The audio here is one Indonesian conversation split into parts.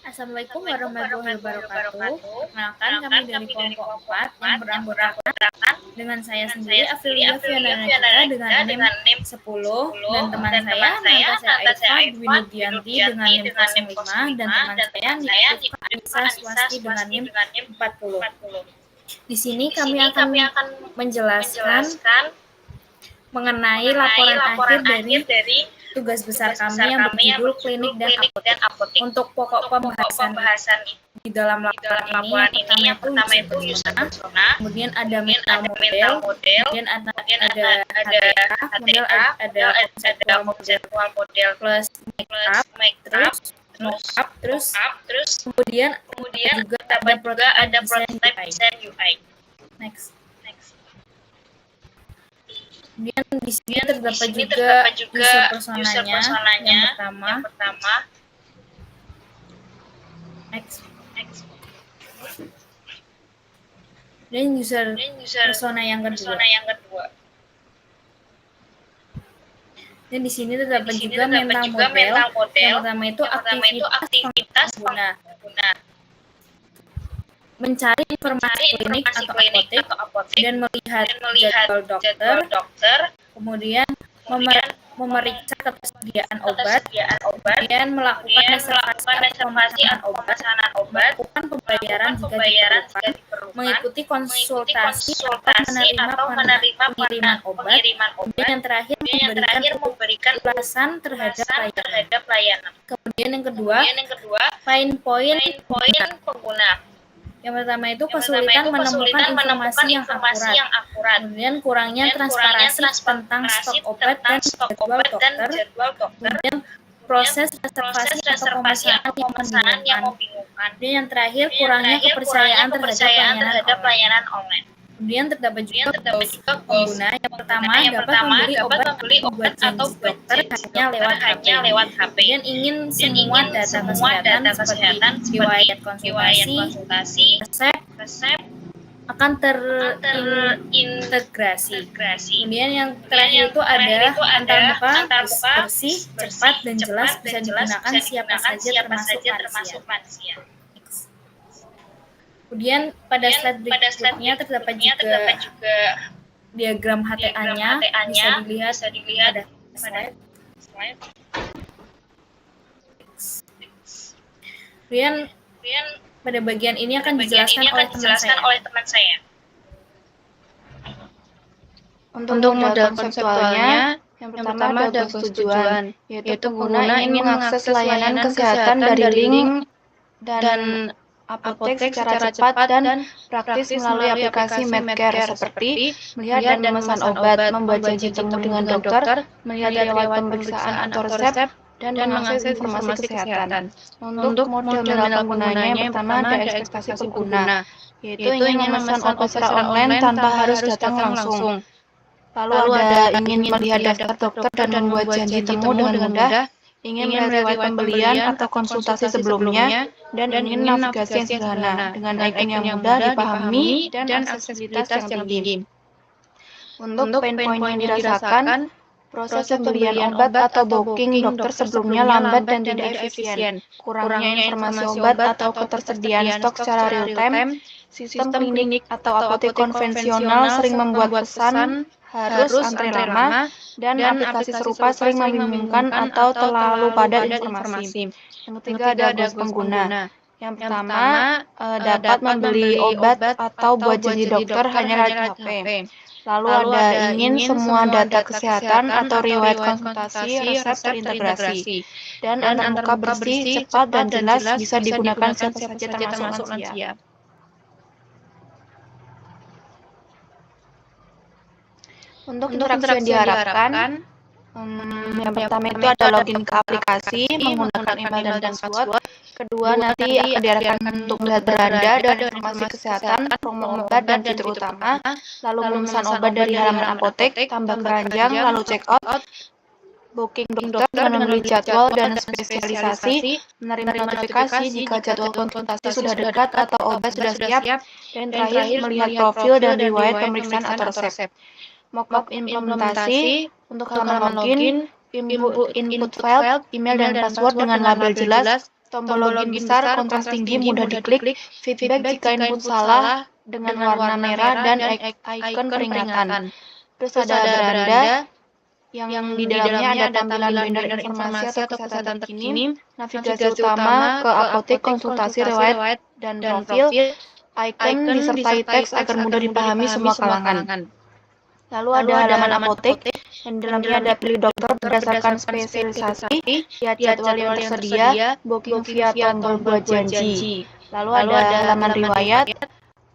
Assalamualaikum warahmatullahi wabarakatuh. Perkenalkan kami dari kelompok 4 yang beranggotakan dengan saya sendiri Aprilia Fiona Natika dengan NIM 10 dan teman saya Natasha Aifa Dwi Nudianti dengan NIM 05 dan teman saya Rifka Anissa Swasti dengan NIM 40. Di sini kami akan menjelaskan mengenai laporan akhir dari tugas besar kami yang berjudul klinik dan apotek. Untuk pokok pembahasan di dalam laporan ini yang pertama itu user persona, kemudian ada mental model, kemudian ada HTA, kemudian ada conceptual model plus make up, terus kemudian juga ada prototype design UI. Next. Kemudian di sini terdapat juga user personanya yang pertama. Next. Dan user persona yang kedua. Dan di sini terdapat juga mental model. Yang pertama itu aktivitas pengguna. Mencari informasi klinik atau apotek dan melihat jadwal dokter, kemudian memeriksa ketersediaan obat, kemudian melakukan reservasi atau pemesanan obat, melakukan pembayaran jika diperlukan, mengikuti konsultasi atau menerima pengiriman obat, kemudian yang terakhir memberikan ulasan terhadap layanan. Kemudian yang kedua, fine point pengguna. Yang pertama itu kesulitan menemukan informasi yang akurat. Kemudian kurangnya transparansi tentang stok obat dan jadwal dokter. Kemudian proses reservasi atau pemesanan yang membingungkan. Dan yang terakhir kurangnya kepercayaan terhadap layanan online. Kemudian terdapat juga pengguna. Yang pertama dapat membeli obat atau dokter hanya lewat HP. Kemudian ingin semua data kesehatan seperti riwayat konsultasi, resep akan terintegrasi. Kemudian yang terakhir itu ada antarmuka, bersih, cepat dan jelas, bisa digunakan siapa saja termasuk lansia. Kemudian pada slide berikutnya terdapat juga diagram HTA-nya, bisa dilihat pada slide. Kemudian pada bagian ini akan dijelaskan oleh teman saya. Untuk modal konseptualnya, yang pertama ada tujuan, yaitu pengguna ingin mengakses layanan kesehatan dari link dan apotek secara cepat dan praktis melalui aplikasi Medcare seperti melihat dan memesan obat, membuat janji temu dengan dokter, melihat riwayat pemeriksaan atau resep, dan mengakses informasi kesehatan. Untuk model penggunanya, yang pertama ada ekspektasi pengguna, yaitu ingin memesan obat secara online tanpa harus datang langsung. Lalu ada ingin melihat daftar dokter dan membuat janji temu dengan mudah, ingin melihat riwayat pembelian atau konsultasi sebelumnya, dan ingin navigasi yang sederhana dengan icon yang mudah dipahami dan aksesibilitas yang tinggi. Untuk pain point yang dirasakan, proses pembelian obat atau booking dokter sebelumnya lambat dan tidak efisien, kurangnya informasi obat atau ketersediaan stok secara real-time, sistem klinik atau apotek konvensional sering membuat pesan harus antre lama, dan aplikasi serupa sering membingungkan atau terlalu padat informasi. Yang ketiga ada ghost pengguna. Yang pertama dapat membeli obat atau buat janji dokter hanya lewat HP. Lalu ada ingin semua data kesehatan atau riwayat konsultasi, resep terintegrasi. Dan antarmuka bersih, cepat dan jelas bisa digunakan siapa saja termasuk lansia. Untuk interaksi yang diharapkan, yang pertama itu ada login ke aplikasi menggunakan email dan password. Kedua, nanti akan diarahkan untuk melihat beranda dan informasi kesehatan, promo obat dan fitur utama, lalu memesan obat dari halaman apotek, tambah keranjang, lalu check out, booking dokter dengan membeli jadwal dan spesialisasi, menerima notifikasi jika jadwal konsultasi sudah dekat atau obat sudah siap, dan terakhir melihat profil dan riwayat pemeriksaan atau resep. Mockup implementasi untuk halaman login, input file, email dan password dengan label jelas, tombol login besar, kontras tinggi, mudah diklik, feedback jika input salah dengan warna merah, dan icon peringatan. Terus ada beranda yang di dalamnya ada tampilan banner informasi atau kesehatan terkini, navigasi utama ke apotek, konsultasi riwayat dan profil, icon disertai teks agar mudah dipahami semua kalangan. Lalu ada halaman apotek, yang di dalamnya ada pilih dokter berdasarkan spesialisasi, lihat jadwal yang tersedia, booking via tombol buat janji. Lalu ada halaman riwayat,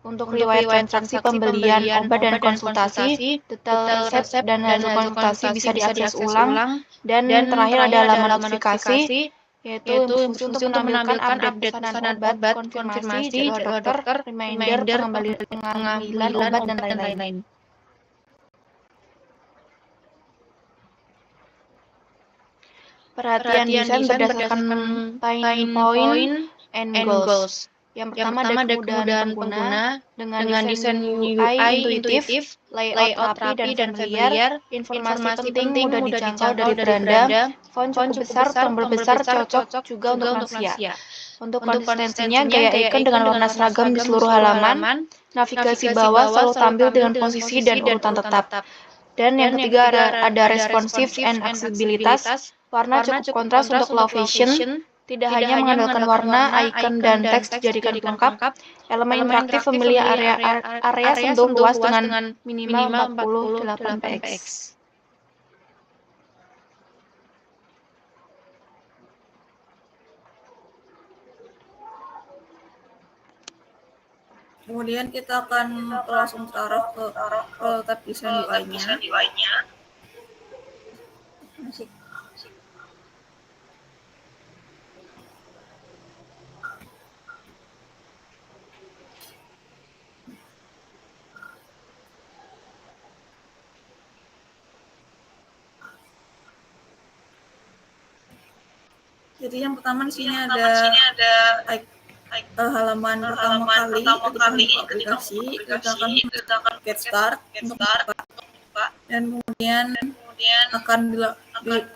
untuk riwayat transaksi pembelian obat dan konsultasi, detail resep dan hasil konsultasi bisa diakses ulang. Dan terakhir ada halaman notifikasi, yaitu fungsi untuk menampilkan update pesanan obat, konfirmasi, jadwal dokter, reminder, pengambilan obat, dan lain-lain. Perhatian desain berdasarkan pain point and goals. Yang pertama ada kemudahan pengguna dengan desain UI intuitif, layout rapi dan familiar, informasi penting mudah dijangkau dari beranda, font cukup besar, tombol besar cocok juga untuk lansia. Untuk konsistensinya, gaya icon dengan warna seragam di seluruh halaman, navigasi bawah selalu tampil dengan posisi dan urutan tetap. Dan yang ketiga ada responsive and aksesibilitas, warna cukup kontras untuk low vision, tidak hanya mengandalkan warna, icon, dan teks dijadikan pelengkap, elemen interaktif memilih area sentuh luas dengan minimal 48 px. Kemudian kita akan langsung taruh ke tab desain UI-nya. Jadi yang pertama di sini ada halaman pertama kali ketika aplikasi, kita akan get start untuk buka, dan kemudian akan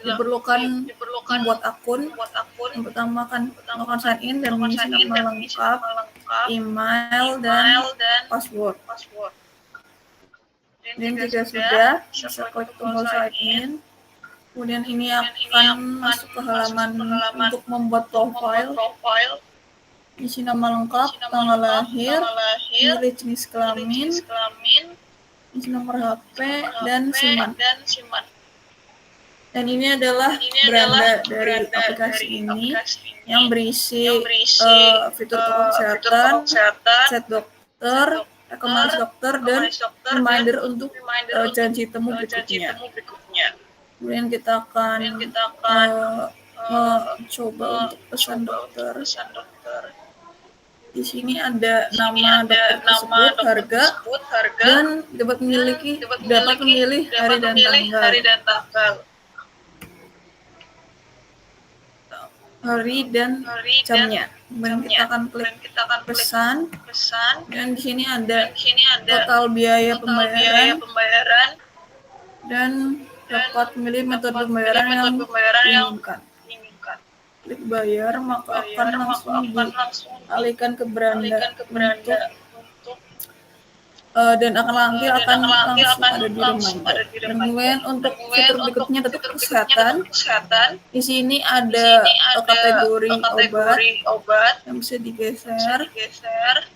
diperlukan membuat akun. Yang pertama akan melakukan sign in dan mengisi nama lengkap, email, dan password. Dan jika sudah, bisa klik tombol sign in. Kemudian ini akan masuk ke halaman untuk membuat profile. Isi nama lengkap, tanggal lahir, pilih jenis kelamin, isi nomor HP, dan SIM-an. Dan ini adalah beranda dari aplikasi ini yang berisi fitur kesehatan, chat dokter, rekomendasi dokter, dan reminder untuk janji temu berikutnya. Kemudian kita akan mencoba untuk pesan dokter. Di sini ada nama dokter tersebut, harga, dan dapat memilih hari dan tanggal. Hari dan jamnya. Kemudian kita akan klik pesan, dan di sini ada total biaya pembayaran, dan dapat memilih metode pembayaran yang diinginkan. Klik bayar, maka akan langsung dialihkan ke beranda untuk dan nanti akan langsung ada di reminder. Dan kemudian untuk fitur berikutnya tetap kesehatan. Di sini ada kategori obat yang bisa digeser.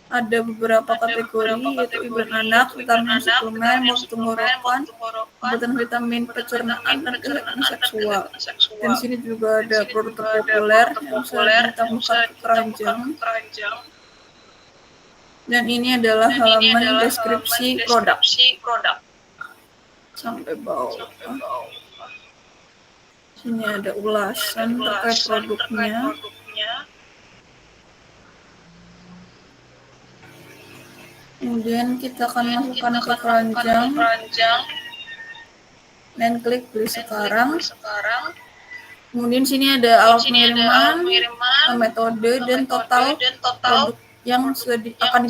Ada beberapa kategori yaitu ibu dan anak, vitamin suplemen, multi-tenggorokan, obat vitamin pencernaan, dan kesehatan seksual. Dan di sini juga ada produk terpopuler yang bisa ditambahkan ke keranjang. Dan ini adalah halaman deskripsi produk sampai bawah. Sini ada ulasan terkait produknya. Kemudian kita akan masukkan ke keranjang dan klik beli sekarang. Kemudian sini ada alat pengiriman, metode, dan total produk yang sudah akan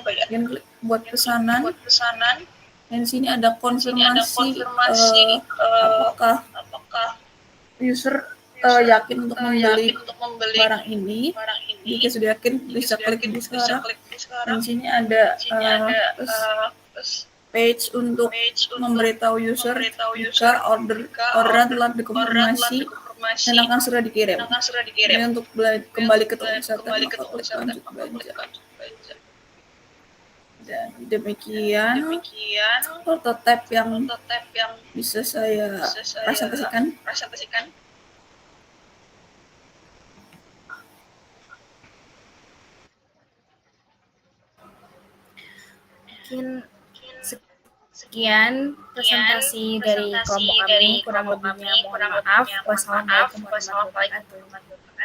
dibayar. Dan klik buat pesanan. Dan di sini ada konfirmasi apakah user yakin untuk membeli barang ini, jika sudah yakin bisa klik di sekarang. Di sini ada page untuk memberitahu user jika orderan telah dikonfirmasi dan akan segera dikirim. Jadi untuk kembali ke toko wisata, maka klik lanjut belanja. Dan demikian prototipe yang bisa saya presentasikan. Mungkin sekian presentasi dari kelompok kami. Kurang lebihnya mohon maaf. Wassalamualaikum warahmatullahi wabarakatuh.